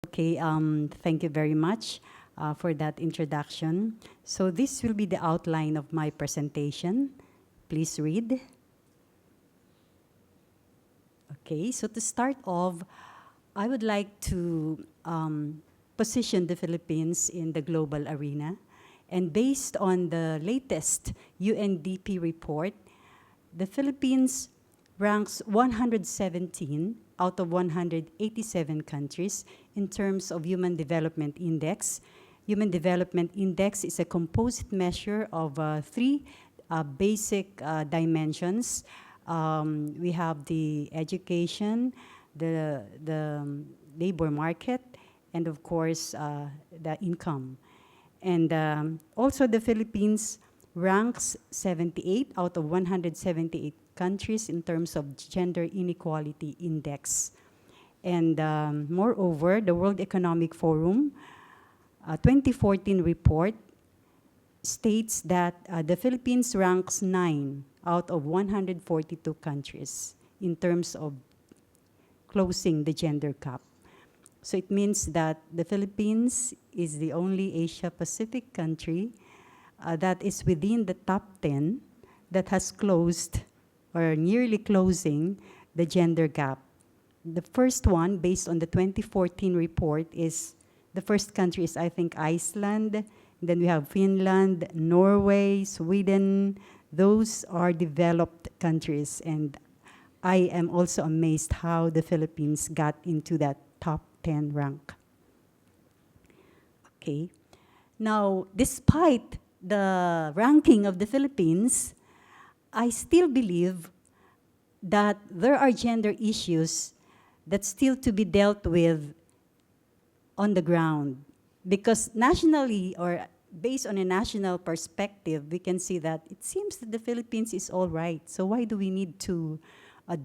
Okay, thank you very much for that introduction. So this will be the outline of my presentation. Please read. Okay, so to start off, I would like to position the Philippines in the global arena. And based on the latest UNDP report, the Philippines ranks 117 out of 187 countries in terms of Human Development Index. Human Development Index is a composite measure of three basic dimensions. We have the education, the labor market, and of course, the income. And also the Philippines ranks 78 out of 178 countries in terms of gender inequality index. And moreover, the World Economic Forum 2014 report states that the Philippines ranks 9 out of 142 countries in terms of closing the gender gap. So it means that the Philippines is the only Asia-Pacific country that is within the top 10 that has closed or nearly closing the gender gap. The first one, based on the 2014 report, is the first country is, I think, Iceland. Then we have Finland, Norway, Sweden. Those are developed countries. And I am also amazed how the Philippines got into that top 10 rank. Okay. Now, despite the ranking of the Philippines, I still believe that there are gender issues that still to be dealt with on the ground. Because nationally, or based on a national perspective, we can see that it seems that the Philippines is all right. So why do we need to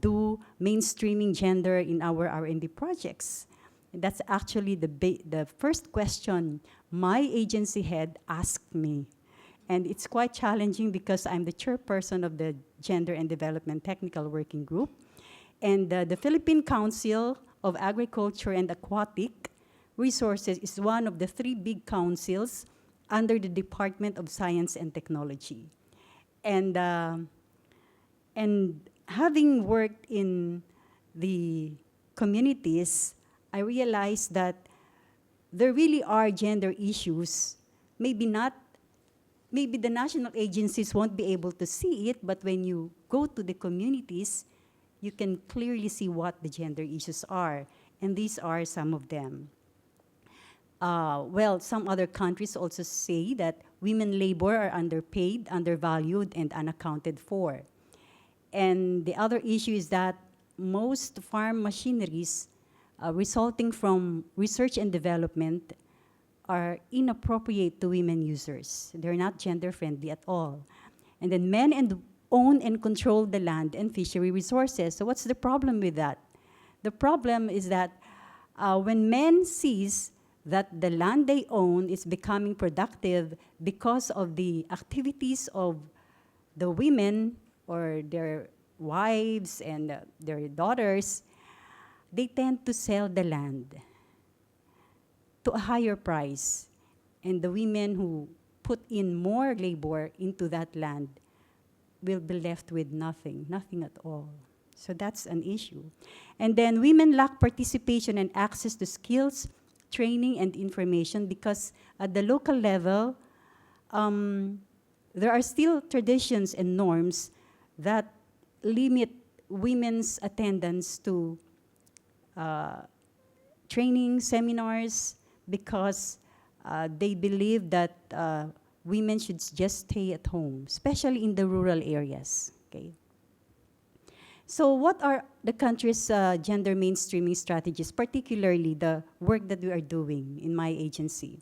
do mainstreaming gender in our R&D projects? And that's actually the first question my agency head asked me. And it's quite challenging because I'm the chairperson of the Gender and Development Technical Working Group. And the Philippine Council of Agriculture and Aquatic Resources is one of the three big councils under the Department of Science and Technology. And having worked in the communities, I realized that there really are gender issues. Maybe the national agencies won't be able to see it, but when you go to the communities, you can clearly see what the gender issues are. And these are some of them. Well, some other countries also say that women labor are underpaid, undervalued, and unaccounted for. And the other issue is that most farm machineries resulting from research and development are inappropriate to women users. They're not gender-friendly at all. And then men own and control the land and fishery resources. So what's the problem with that? The problem is that when men sees that the land they own is becoming productive because of the activities of the women or their wives and their daughters, they tend to sell the land to a higher price. And the women who put in more labor into that land will be left with nothing at all. So that's an issue. And then women lack participation and access to skills, training, and information because at the local level, there are still traditions and norms that limit women's attendance to training seminars because they believe that women should just stay at home, especially in the rural areas. Okay. So what are the country's gender mainstreaming strategies, particularly the work that we are doing in my agency?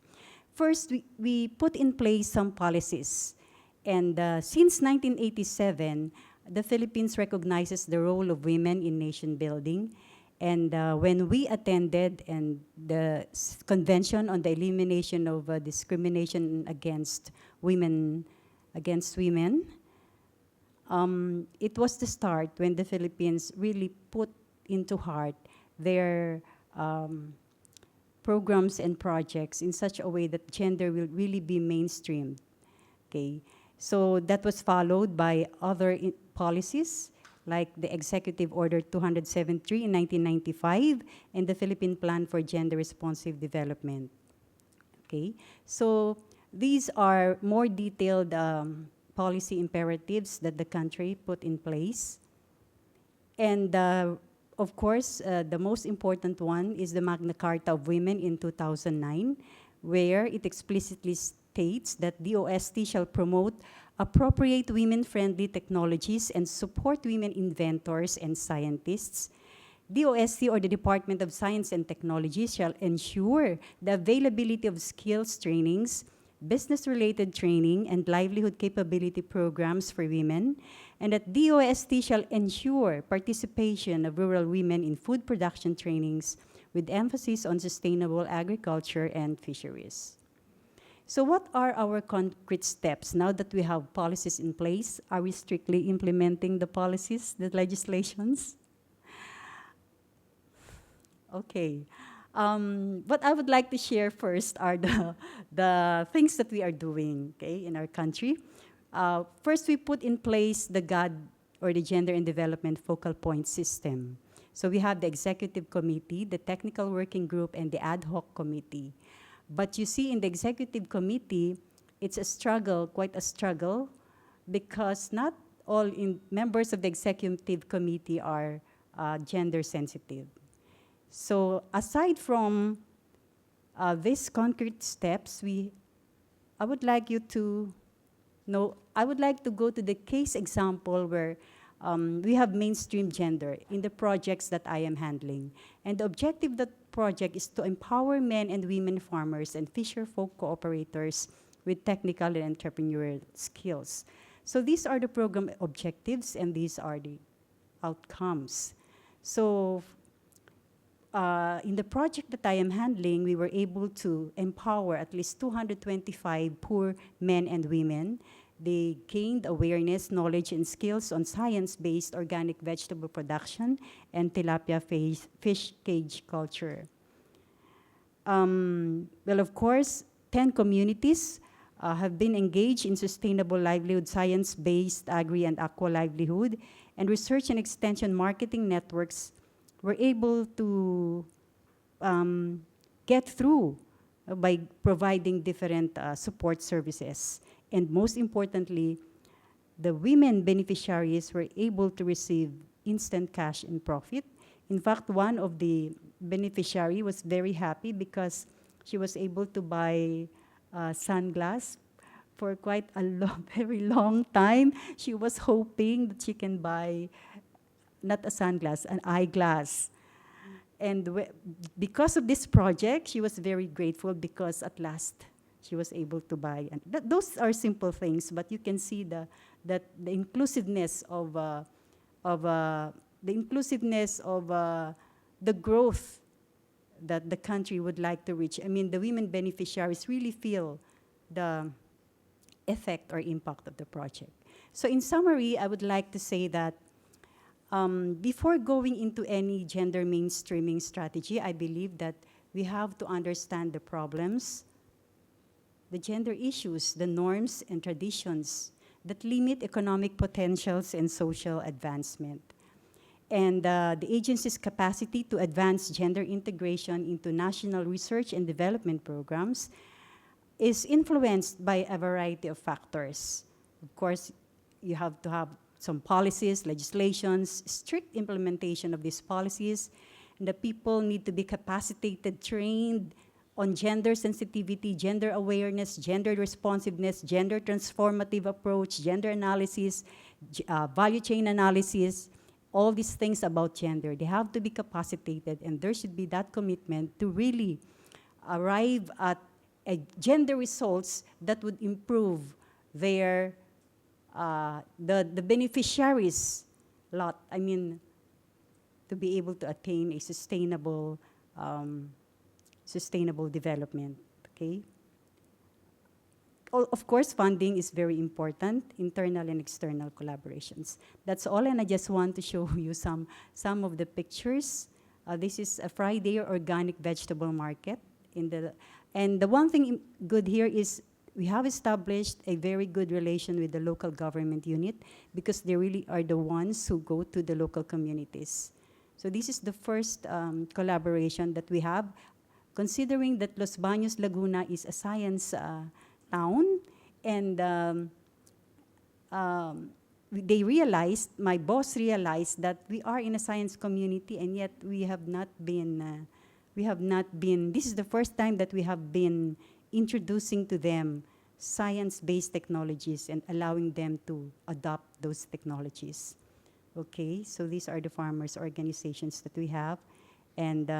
First, we put in place some policies. And since 1987, the Philippines recognizes the role of women in nation building. And when we attended and the Convention on the Elimination of Discrimination against Women, it was the start when the Philippines really put into heart their programs and projects in such a way that gender will really be mainstreamed. Okay, so that was followed by other policies like the Executive Order 273 in 1995 and the Philippine Plan for Gender Responsive Development. Okay, so these are more detailed policy imperatives that the country put in place. And of course, the most important one is the Magna Carta of Women in 2009, where it explicitly states that DOST shall promote appropriate women-friendly technologies and support women inventors and scientists. DOST, or the Department of Science and Technology, shall ensure the availability of skills trainings, business-related training, and livelihood capability programs for women, and that DOST shall ensure participation of rural women in food production trainings with emphasis on sustainable agriculture and fisheries. So what are our concrete steps now that we have policies in place? Are we strictly implementing the policies, the legislations? Okay. What I would like to share first are the things that we are doing, okay, in our country. First, we put in place the GAD, or the Gender and Development Focal Point System. So we have the Executive Committee, the Technical Working Group, and the Ad Hoc Committee. But you see, in the Executive Committee, it's a struggle, quite a struggle, because not all members of the Executive Committee are gender sensitive. So aside from these concrete steps, I would like you to know, I would like to go to the case example where we have mainstream gender in the projects that I am handling. And the objective of the project is to empower men and women farmers and fisher-folk cooperators with technical and entrepreneurial skills. So these are the program objectives, and these are the outcomes. So in the project that I am handling, we were able to empower at least 225 poor men and women. They gained awareness, knowledge, and skills on science-based organic vegetable production and tilapia fish cage culture. Well, of course, 10 communities have been engaged in sustainable livelihood, science-based agri and aqua livelihood, and research and extension marketing networks were able to get through by providing different support services. And most importantly, the women beneficiaries were able to receive instant cash and profit. In fact, one of the beneficiary was very happy because she was able to buy sunglasses for quite a very long time. She was hoping that she can buy not a sunglass, an eyeglass. And because of this project, she was very grateful because at last she was able to buy. And those are simple things, but you can see the inclusiveness of the growth that the country would like to reach. I mean, the women beneficiaries really feel the effect or impact of the project. So in summary, I would like to say that before going into any gender mainstreaming strategy, I believe that we have to understand the problems, the gender issues, the norms and traditions that limit economic potentials and social advancement. And the agency's capacity to advance gender integration into national research and development programs is influenced by a variety of factors. Of course, you have to have some policies, legislations, strict implementation of these policies, and the people need to be capacitated, trained on gender sensitivity, gender awareness, gender responsiveness, gender transformative approach, gender analysis, value chain analysis, all these things about gender. They have to be capacitated, and there should be that commitment to really arrive at gender results that would improve their the beneficiaries' lot. I mean, to be able to attain a sustainable development, okay? Of course, funding is very important, internal and external collaborations. That's all, and I just want to show you some of the pictures. This is a Friday organic vegetable market in the, and the one thing good here is we have established a very good relation with the local government unit because they really are the ones who go to the local communities. So this is the first collaboration that we have, considering that Los Baños, Laguna is a science town, and they realized, my boss realized that we are in a science community and yet we have not been, this is the first time that we have been introducing to them science-based technologies and allowing them to adopt those technologies. Okay, so these are the farmers' organizations that we have. And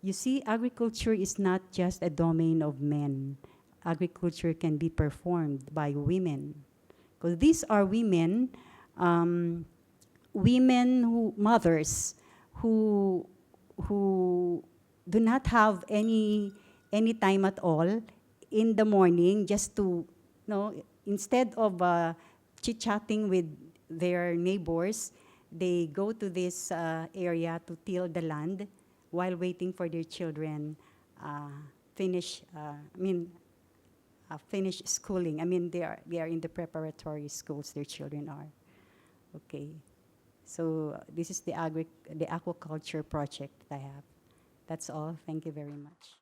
you see, agriculture is not just a domain of men. Agriculture can be performed by women. Because these are women, mothers, who do not have any time at all in the morning just to, instead of chit-chatting with their neighbors, they go to this area to till the land while waiting for their children finish schooling. I mean, they are in the preparatory schools, their children are. Okay. So this is the aquaculture project that I have. That's all. Thank you very much.